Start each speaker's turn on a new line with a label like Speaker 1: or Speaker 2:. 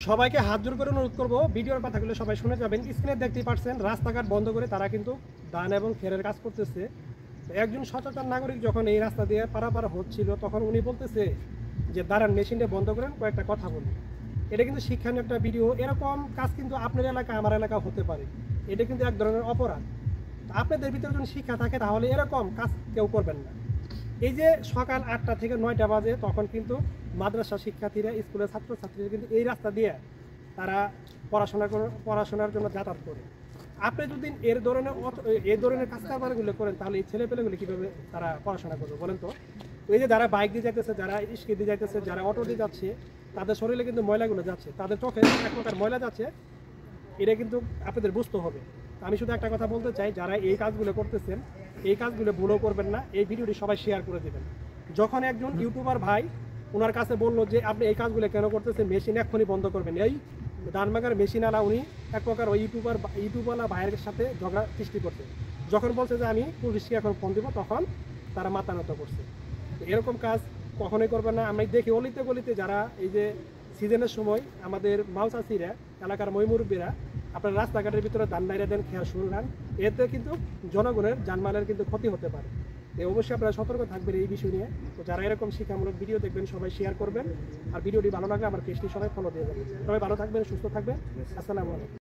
Speaker 1: সবাইকে হাত জোর করে অনুরোধ করবো, ভিডিওর কথাগুলো সবাই শুনে যাবেন। স্ক্রিনে দেখতেই পাচ্ছেন রাস্তাঘাট বন্ধ করে তারা কিন্তু দান এবং খেরের কাজ করতেছে। একজন সচেতন নাগরিক যখন এই রাস্তা দিয়ে পারাপার হচ্ছিল, তখন উনি বলতেছে যে দাঁড়ান, মেশিনটা বন্ধ করেন, কয়েকটা কথা বলি। এটা কিন্তু শিক্ষণীয় একটা ভিডিও। এরকম কাজ কিন্তু আপনার এলাকা আমার এলাকা হতে পারে, এটা কিন্তু এক ধরনের অপরাধ। আপনাদের ভিতরে যদি শিক্ষা থাকে তাহলে এরকম কাজ কেউ করবেন না। এই যে সকাল 8টা থেকে 9টা বাজে, তখন কিন্তু মাদ্রাসা শিক্ষার্থীরা, স্কুলের ছাত্রছাত্রীরা কিন্তু এই রাস্তা দিয়ে তারা পড়াশোনার জন্য যাতায়াত করে। আপনি যদি এই ধরনের কাজ কারবারগুলো করেন, তাহলে এই ছেলেপেলেগুলো কীভাবে তারা পড়াশোনা করবে বলেন তো? এই যে যারা বাইক দিয়ে যাইতেছে, যারা স্কি দিয়ে যাইতেছে, যারা অটো দিয়ে যাচ্ছে, তাদের শরীরে কিন্তু ময়লাগুলো যাচ্ছে, তাদের চোখে এক প্রকার ময়লা যাচ্ছে। এটা কিন্তু আপনাদের বুঝতে হবে। আমি শুধু একটা কথা বলতে চাই, যারা এই কাজগুলো করতেছেন, এই কাজগুলো ভুলও করবেন না। এই ভিডিওটি সবাই শেয়ার করে দেবেন। যখন একজন ইউটিউবার ভাই ওনার কাছে বললো যে আপনি এই কাজগুলো কেন করতেছেন, মেশিন এক্ষুনি বন্ধ করবেন, এই দানমাগার মেশিনওয়ালা উনি এক প্রকার ওই ইউটিউবওয়ালা ভাইয়ের সাথে ঝগড়া সৃষ্টি করছে। যখন বলছে যে আমি পুলিশকে এখন ফোন দেবো, তখন তারা মাথা নত করছে। এরকম কাজ কখনোই করবেন না। আমি দেখি অলিতে গলিতে যারা এই যে সিজনের সময় আমাদের মাল চাষিরা, এলাকার ময়মুরব্বীরা আপনার রাস্তাঘাটের ভিতরে ধান নাইরা দেন, খেয়ার শুরু নেন, এতে কিন্তু জনগণের জানমালের কিন্তু ক্ষতি হতে পারে। অবশ্যই আপনারা সতর্ক থাকবেন এই বিষয় নিয়ে। তো যারা এরকম শিক্ষামূলক ভিডিও দেখবেন সবাই শেয়ার করবেন, আর ভিডিওটি ভালো লাগলে আমার পেজটি সবাই ফলো দিয়ে যাবেন। সবাই ভালো থাকবেন, সুস্থ থাকবেন। আসসালামু আলাইকুম।